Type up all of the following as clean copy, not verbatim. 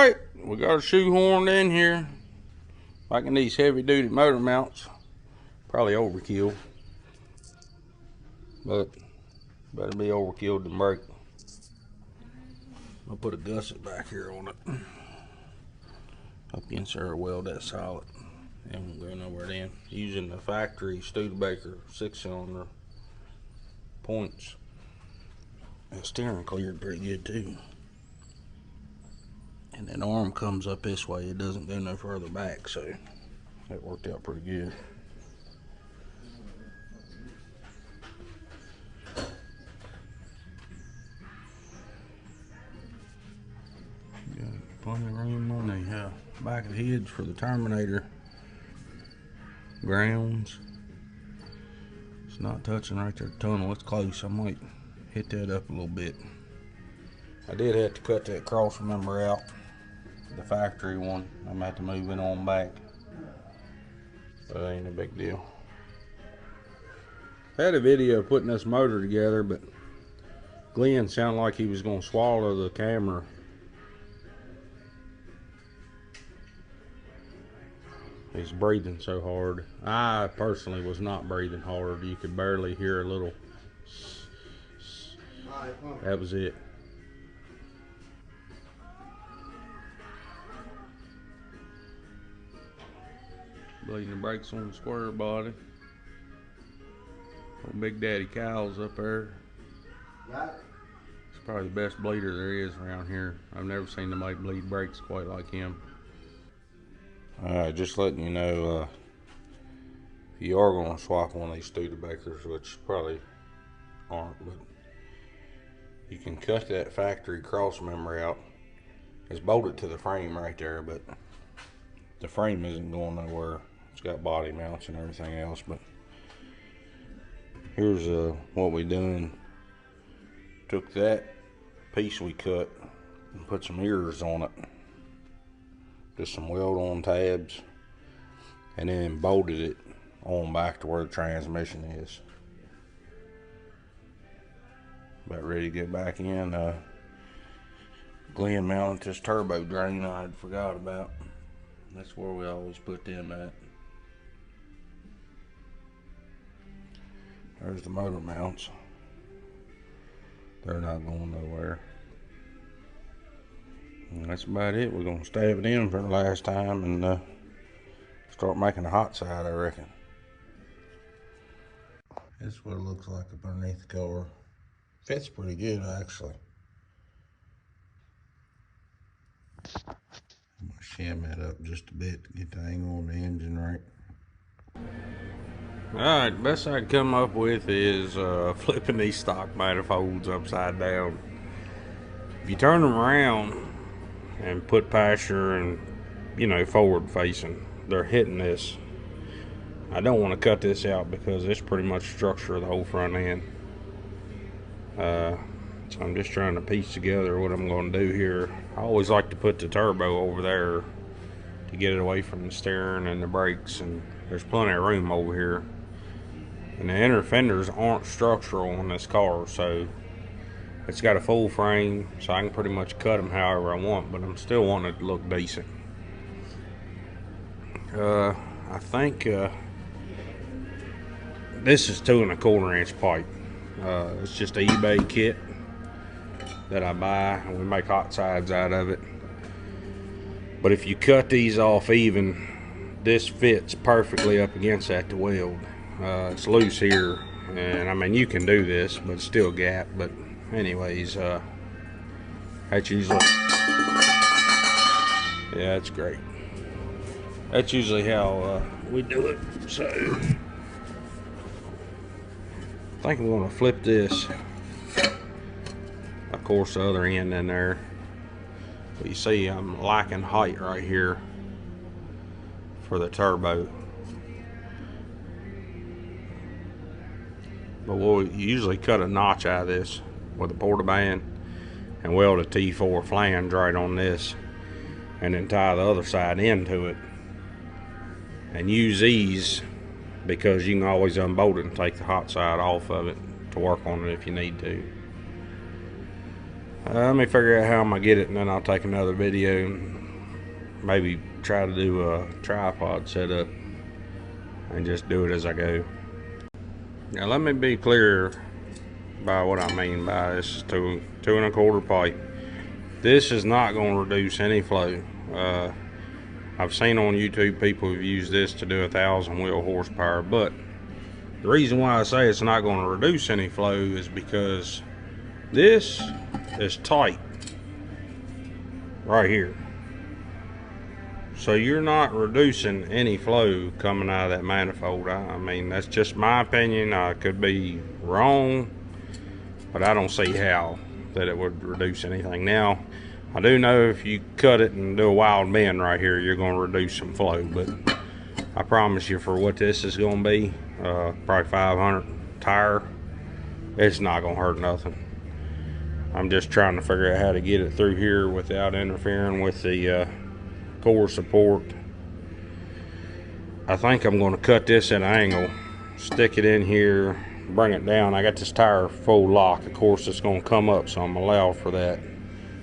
Alright, we got a shoehorned in here. Like in these heavy duty motor mounts. Probably overkill. But better be overkill than break. I'll put a gusset back here on it. Hope you can sure weld that solid. And we'll go nowhere in. Using the factory Studabaker 6-cylinder points. The steering cleared pretty good too. And that arm comes up this way, it doesn't go no further back, so that worked out pretty good. Got plenty of room on the back of the hinge for the Terminator grounds. It's not touching right there, the tunnel, it's close. I might hit that up a little bit. I did have to cut that cross member out, the factory one. I'm gonna have to move it on back, but it ain't a big deal. I had a video of putting this motor together, but Glenn sounded like he was gonna swallow the camera. He's breathing so hard. I personally was not breathing hard. You could barely hear a little. That was it. Bleeding the brakes on the square body. Old Big Daddy Kyle's up there. He's probably the best bleeder there is around here. I've never seen somebody bleed brakes quite like him. Alright, just letting you know, if you are going to swap one of these Studabakers, which probably aren't, but you can cut that factory cross member out. It's bolted to the frame right there, but the frame isn't going nowhere. It's got body mounts and everything else, but here's what we done. Took that piece we cut and put some ears on it. Just some weld-on tabs, and then bolted it on back to where the transmission is. About ready to get back in. Glenn mounted this turbo drain I had forgot about. That's where we always put them at. There's the motor mounts. They're not going nowhere. And that's about it. We're going to stab it in for the last time and start making a hot side, I reckon. This is what it looks like up underneath the car. Fits pretty good, actually. I'm going to shim that up just a bit to get the angle on the engine right. Alright, best I can come up with is flipping these stock manifolds upside down. If you turn them around and put pasture and, you know, forward facing, they're hitting this. I don't want to cut this out because it's pretty much structure of the whole front end. So I'm just trying to piece together what I'm going to do here. I always like to put the turbo over there to get it away from the steering and the brakes, and there's plenty of room over here. And the inner fenders aren't structural on this car, so it's got a full frame, so I can pretty much cut them however I want, but I'm still wanting it to look decent. I think this is 2 1/4 inch pipe. It's just an eBay kit that I buy, and we make hot sides out of it. But if you cut these off even, this fits perfectly up against that to weld. It's loose here, and I mean, you can do this, but it's still gap. But anyways, that's usually, yeah, that's great. That's usually how we do it. So I think I'm going to flip this. Of course, the other end in there. But you see, I'm lacking height right here for the turbo. But we'll usually cut a notch out of this with a portaband and weld a T4 flange right on this, and then tie the other side into it. And use these because you can always unbolt it and take the hot side off of it to work on it if you need to. Let me figure out how I'm gonna get it, and then I'll take another video and maybe try to do a tripod setup and just do it as I go. Now let me be clear by what I mean by this 2 1/4 pipe. This is not going to reduce any flow. I've seen on YouTube people who've used this to do 1,000 wheel horsepower, but the reason why I say it's not going to reduce any flow is because this is tight right here. So you're not reducing any flow coming out of that manifold. I mean, that's just my opinion. I could be wrong, but I don't see how that it would reduce anything. Now, I do know if you cut it and do a wild bend right here, you're going to reduce some flow, but I promise you for what this is going to be, probably 500 tire, it's not going to hurt nothing. I'm just trying to figure out how to get it through here without interfering with the core support. I think I'm going to cut this at an angle, stick it in here, bring it down. I got this tire full lock. Of course, it's going to come up, so I'm allowed for that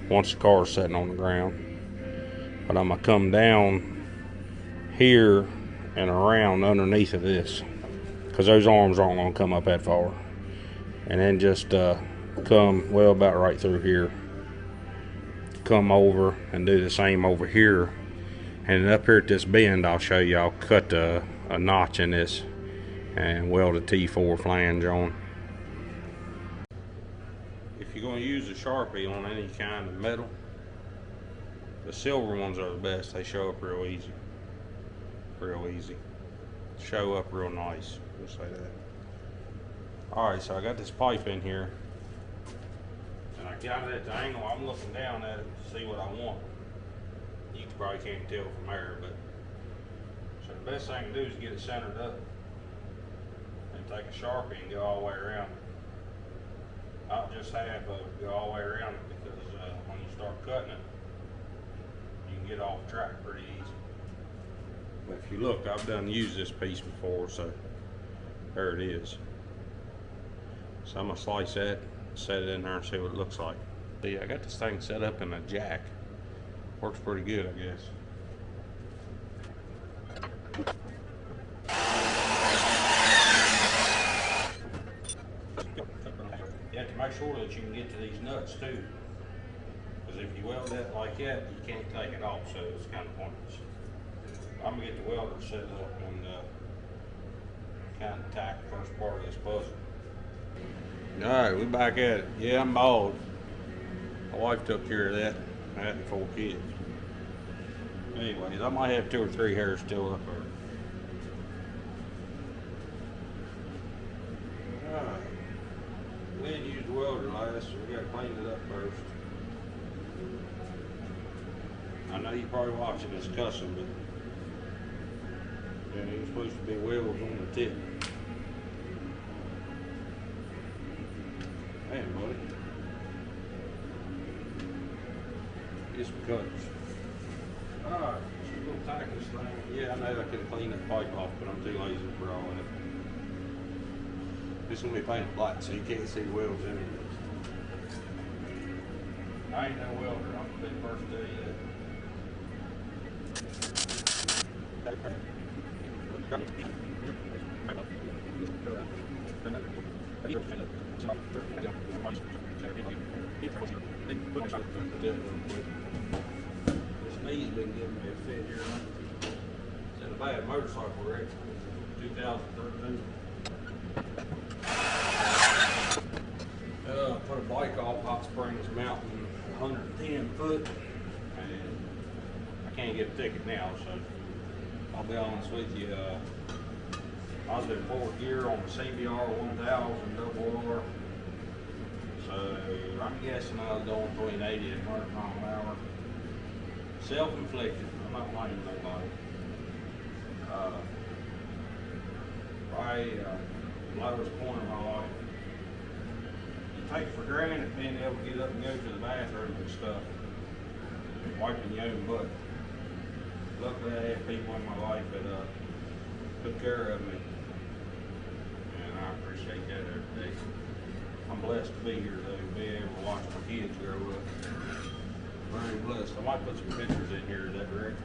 once the car's sitting on the ground. But I'm going to come down here and around underneath of this, because those arms aren't going to come up that far. And then just come, well, about right through here. Come over and do the same over here. And up here at this bend, I'll show you, I'll cut a notch in this and weld a T4 flange on. If you're going to use a Sharpie on any kind of metal, the silver ones are the best. They show up real easy. Real easy. Show up real nice. We'll say that. Alright, so I got this pipe in here. And I got it at the angle. I'm looking down at it to see what I want. You probably can't tell from there, but so the best thing to do is get it centered up and take a Sharpie and go all the way around it. Not just half of it, go all the way around it, because when you start cutting it, you can get off track pretty easy. But if you look, I've done used this piece before, so there it is. So I'm gonna slice that, set it in there and see what it looks like. See, I got this thing set up in a jack. Works pretty good, I guess. You have to make sure that you can get to these nuts too, because if you weld that like that, you can't take it off, so it's kind of pointless. I'm gonna get the welder set up and kind of tack the first part of this puzzle. All right, we back at it. Yeah, I'm bald. My wife took care of that. I had 4 kids. Anyways, I might have 2 or 3 hairs still up there. Alright. We didn't use the welder last, so we got to clean it up first. I know you're probably watching this cussing, but yeah, there's supposed to be wheels on the tip. Hey, buddy. Get some cutters. Alright, so we're going to tack this thing. Yeah, I know I could have cleaned that pipe off, but I'm too lazy for all that. This is going to be painted black, so you can't see the wheels in it. I ain't no welder. I'm going to be the first to tell you that. This knee's been giving me a fit here. It's in a bad motorcycle wreck, 2013. Put a bike off Hot Springs Mountain, 110 foot, and I can't get a ticket now, so I'll be honest with you. I was in 4th gear on the CBR 1000 double R, so I'm guessing I was going between 80 and 100 miles an hour. Self-inflicted. I'm not blaming nobody. Probably lowest point of my life. You take for granted being able to get up and go to the bathroom and stuff, wiping your own butt. Luckily, I had people in my life that took care of me, and I appreciate that every day. I'm blessed to be here though, be able to watch my kids grow up. Very blessed. I might put some pictures in here, is that correct?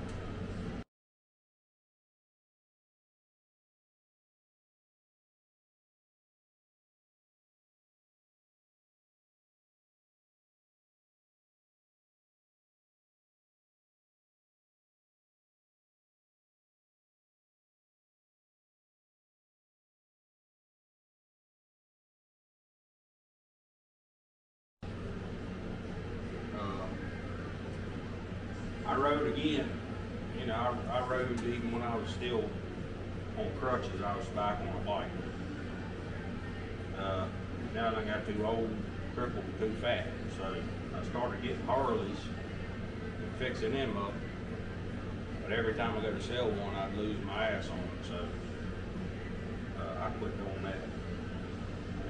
I rode again. You know, I rode even when I was still on crutches. I was back on a bike. Now that I got too old, crippled, and too fat, so I started getting Harleys and fixing them up. But every time I go to sell one, I'd lose my ass on it, so I quit doing that.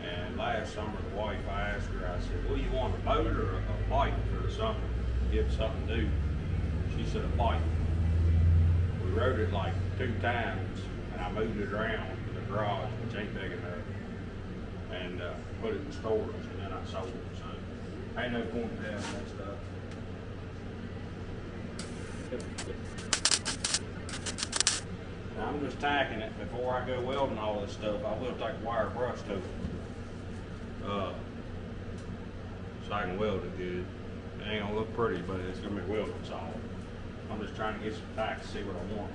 And last summer, the wife, I asked her, I said, "What do you want, a motor or a bike for the summer? Give it something to do." She said, "A bike." We rode it like 2 times, and I moved it around in the garage, which ain't big enough, and put it in storage, and then I sold it. So ain't no point in having that stuff. Now, I'm just tacking it before I go welding all this stuff. I will take a wire brush to it, so I can weld it good. It ain't gonna look pretty, but it's gonna be welded solid. I'm just trying to get some tack to see what I want.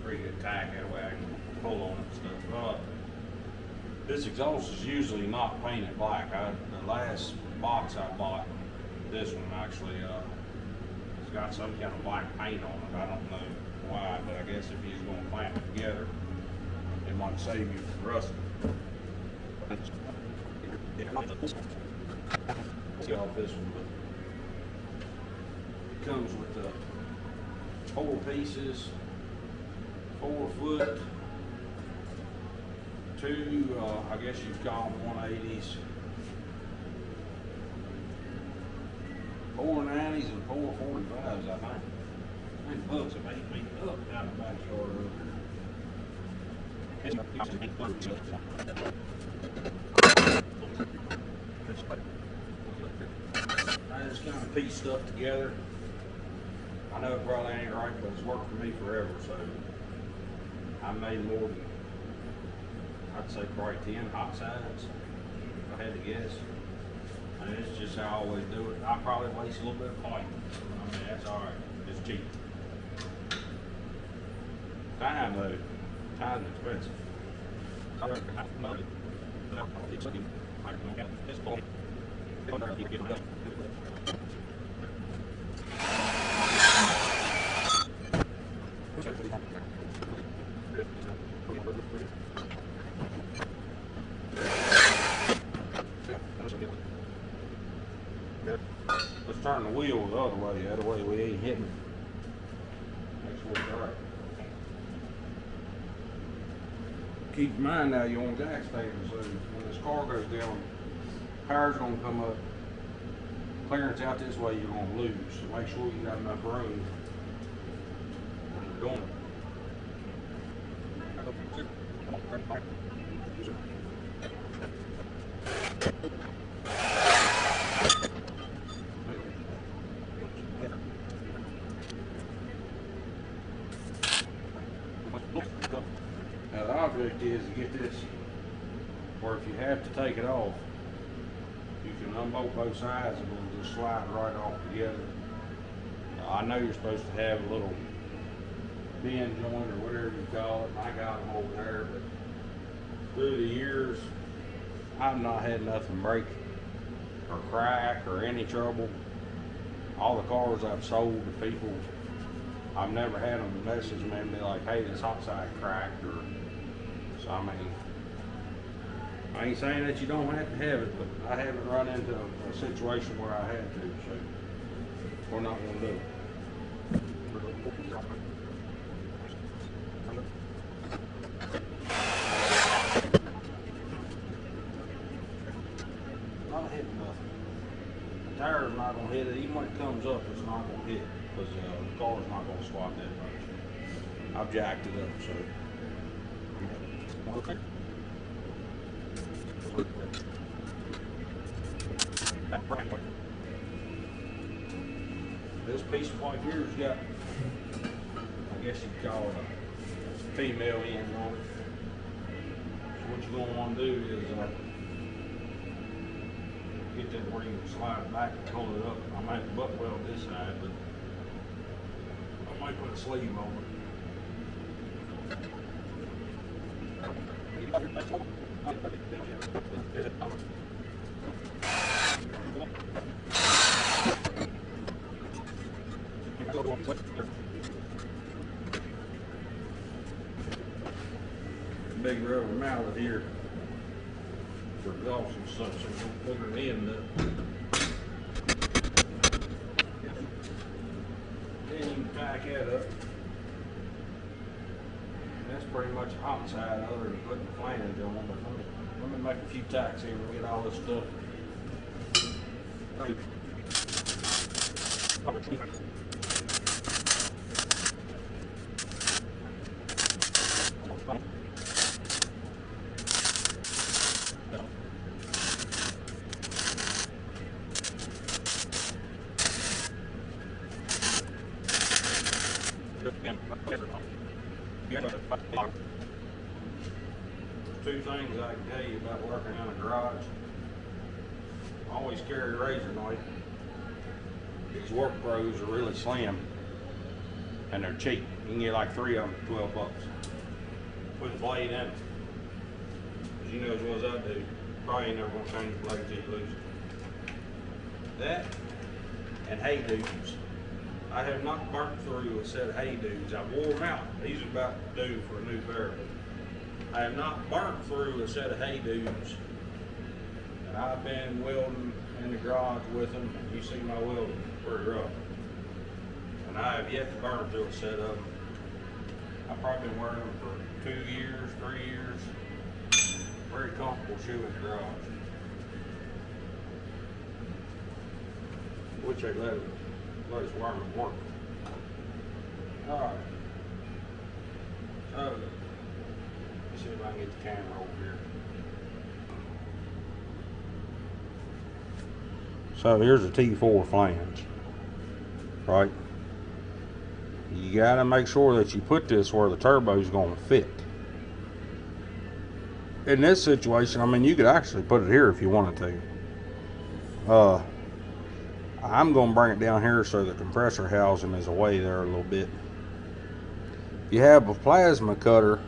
Pretty good tack, that way I can pull on it and stuff. This exhaust is usually not painted black. The last box I bought, this one actually, it's got some kind of black paint on it. I don't know why, but I guess if you're going to clamp it together, it might save you from rusting. See off this one, but it comes with the 4 pieces, 4 foot, 2, I guess you'd call them 180s, 4 90s and 4 45s, I think. These bucks have ate me up down the backyard over here. I just kind of piece stuff together. I know it probably ain't right, but it's worked for me forever, so I made more than, I'd say probably 10 hot sides, if I had to guess. And it's just how I always do it. I probably waste a little bit of pipe. I mean, that's alright. It's cheap. Time though, time's expensive. Let's turn the wheel the other way. That way we ain't hitting. Make sure it's all right. Keep in mind now you're on jack standing, so when this car goes down, power's gonna come up. Clearance out this way, you're gonna lose. So make sure you got enough room when you're doing it. Now the object is to get this, or if you have to take it off, you can unbolt both sides and it'll just slide right off together. I know you're supposed to have a little bend joint or whatever you call it, and I got them over there, but through the years, I've not had nothing break or crack or any trouble. All the cars I've sold to people, I've never had them message me and be like, "Hey, this hot side cracked," or so. I mean, I ain't saying that you don't have to have it, but I haven't run into a situation where I had to, so we're not gonna do it. Not hitting nothing. The tire's not gonna hit it. Even when it comes up, it's not gonna hit because the car's not gonna swap that much. I've jacked it up, so. This piece of pipe here's got, I guess you'd call it a female end on it. So what you're gonna want to do is get that where you can slide back and pull it up. I might have to butt weld this side, but I might put a sleeve on it. Big rubber mallet here for exhaust and such, so don't put her end up. Then you can tack that up. That's pretty much a hot side other than putting the flange on, but let me make a few tacks here and get all this stuff. Two things I can tell you about working in a garage. Always carry a razor knife. These work pros are really slim and they're cheap. You can get like 3 of them for 12 bucks. Put the blade in it. As you know as well as I do, probably ain't never gonna change the blade till you lose it. That and hay dudes. I have not burnt through a set of hay dudes. I wore them out. These are about due for a new pair. I have not burnt through a set of hay dudes. And I've been welding in the garage with them. You see my welding, pretty rough. And I have yet to burn through a set of them. I've probably been wearing them for 2 years, 3 years. Very comfortable shoe in the garage. Which they let us wear them at work. Alright. So, let's see if I can get the camera over here. So here's a T4 flange, right? You gotta make sure that you put this where the turbo is gonna fit. In this situation, I mean, you could actually put it here if you wanted to. I'm gonna bring it down here so the compressor housing is away there a little bit. If you have a plasma cutter,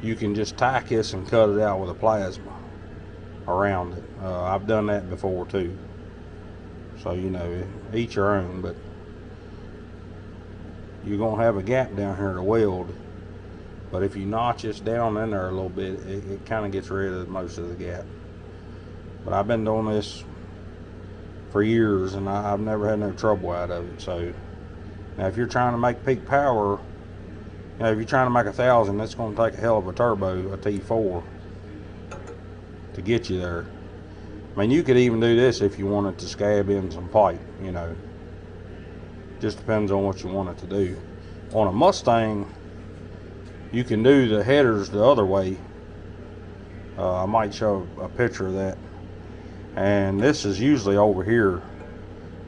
you can just tack this and cut it out with a plasma around it. I've done that before too. So, you know, each your own, but you're gonna have a gap down here to weld. But if you notch this down in there a little bit, it kind of gets rid of most of the gap. But I've been doing this for years and I've never had no trouble out of it. So now if you're trying to make peak power, you know, if you're trying to make 1,000, that's going to take a hell of a turbo, a T4, to get you there. I mean, you could even do this if you wanted to scab in some pipe, you know. Just depends on what you want it to do. On a Mustang, you can do the headers the other way. I might show a picture of that. And this is usually over here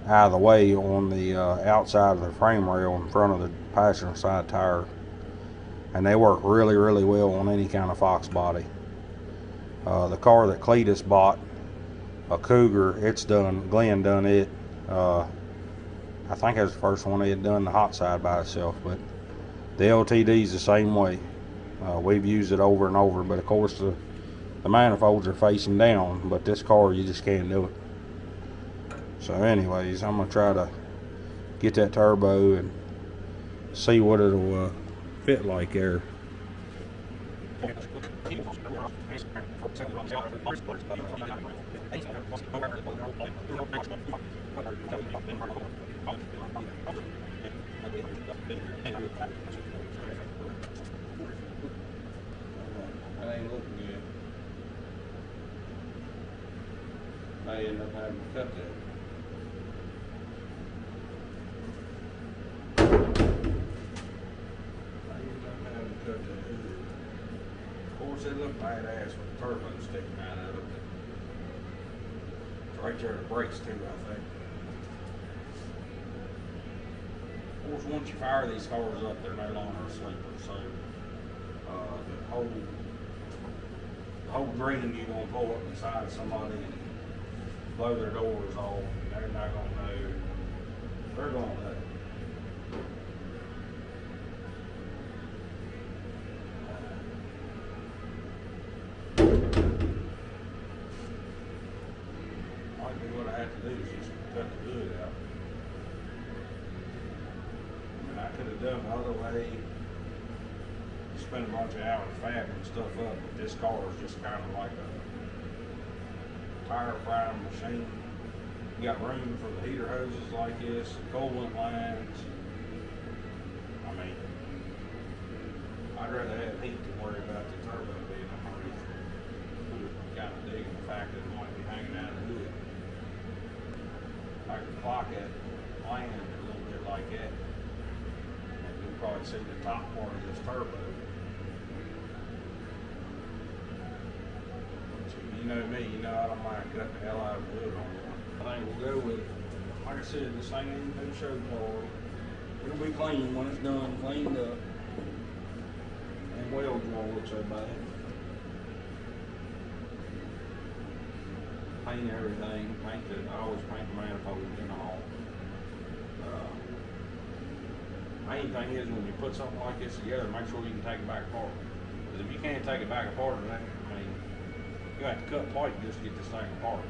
out of the way on the outside of the frame rail in front of the passenger side tire, and they work really well on any kind of Fox body. The car that Cletus bought, a Cougar, it's done, Glenn done it. I think that was the first one he had done the hot side by itself, but the LTD is the same way. We've used it over and over, but of course the manifolds are facing down, but this car you just can't do it. So anyways, I'm gonna try to get that turbo and see what it'll fit like there. That ain't looking good. I end up having to cut that. course, it looked badass with the turbo sticking out of it. It's right there, the brakes too, I think. Of course, once you fire these cars up, they're no longer a sleeper, so the whole dream you're gonna pull up beside somebody and blow their doors off, they're not gonna know. They're gonna know. What I have to do is just cut the hood out. And I could have done the other way, spend a bunch of hours fabbing stuff up, but this car is just kind of like a tire frying machine. You got room for the heater hoses like this, coolant lines. I mean, I'd rather have heat than worry about the turbo being underneath. Kind of digging the fact that it might be hanging out of the hood. I can clock it, land a little bit like that, and you'll probably see the top part of this turbo. You know me, you know I don't mind cutting the hell out of the hood on one. I think we'll go with it. Like I said, this ain't even been show car. It'll be clean when it's done, cleaned up. And welds won't look so bad. Paint everything, paint the, I always paint the manifolds and all. Main thing is when you put something like this together, make sure you can take it back apart. Because if you can't take it back apart, I mean, you have to cut pipe just to get this thing apart.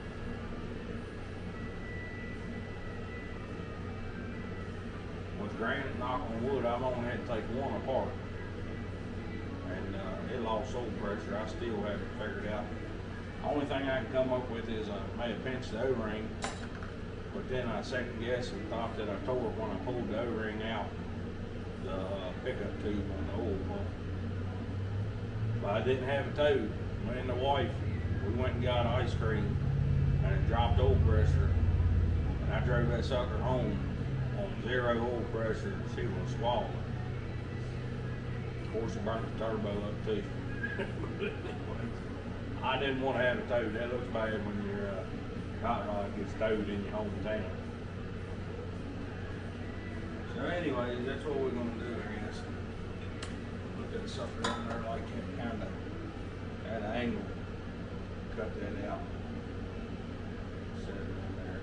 With granite, knock on wood, I've only had to take one apart. And it lost soul pressure. I still haven't figured out. The only thing I can come up with is I may have pinched the O-ring, but then I second guessed and thought that I tore it when I pulled the O-ring out, the pickup tube on the oil pump. But I didn't have it towed. Me and the wife, we went and got ice cream, and it dropped oil pressure. And I drove that sucker home on 0 oil pressure, and she was swallowing. Of course, it burnt the turbo up too. I didn't want to have it towed. That looks bad when your hot rod gets towed in your hometown. So anyways, that's what we're going to do, I guess. Put that sucker in there like that, kind of at an angle. Cut that out. Set it in there.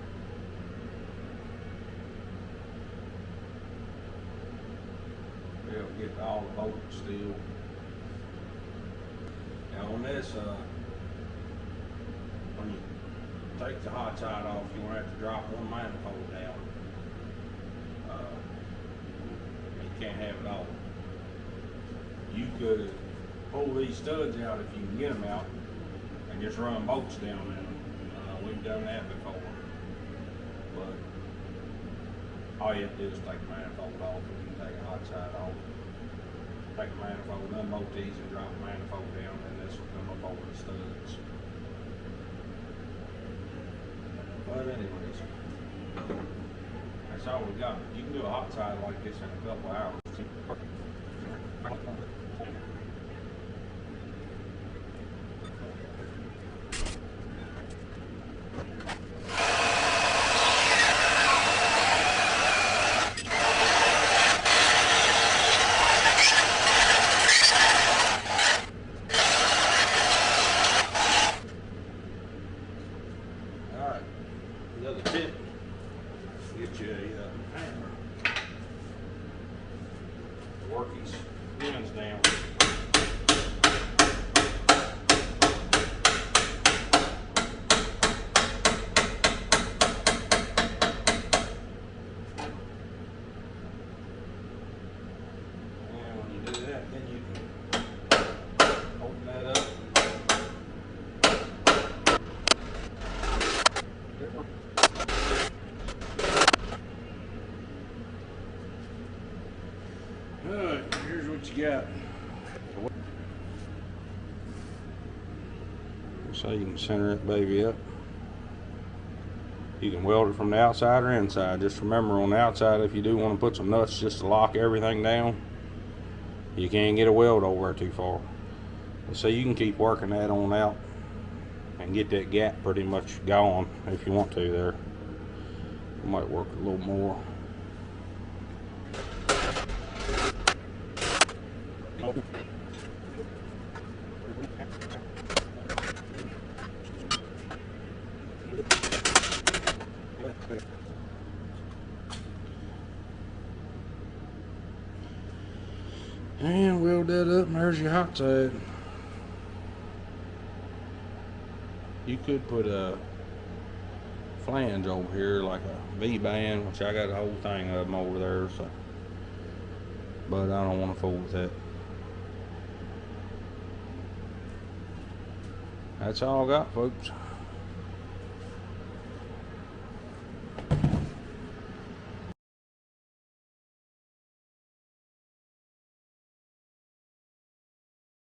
They'll get all the bolts still. Now on this, when you take the hotside off, you're going to have to drop one manifold down. You can't have it all. You could pull these studs out if you can get them out and just run bolts down in them. We've done that before. But all you have to do is take the manifold off and you can take a hotside off. Take the manifold, unbolt these and drop the manifold down, and this will come up over the studs. But anyways, that's all we got. You can do a hotside like this in a couple hours. Another tip, get you a hammer. Work these pins down. And when you do that, then you can open that up. Alright, here's what you got. So you can center that baby up. You can weld it from the outside or inside. Just remember on the outside, if you do want to put some nuts just to lock everything down, you can't get a weld over too far. So you can keep working that on out and get that gap pretty much gone if you want to there. You might work a little more. And weld that up, and there's your hot side. You could put a flange over here like a V-band, which I got a whole thing of them over there, so, but I don't want to fool with that. That's all I got, folks.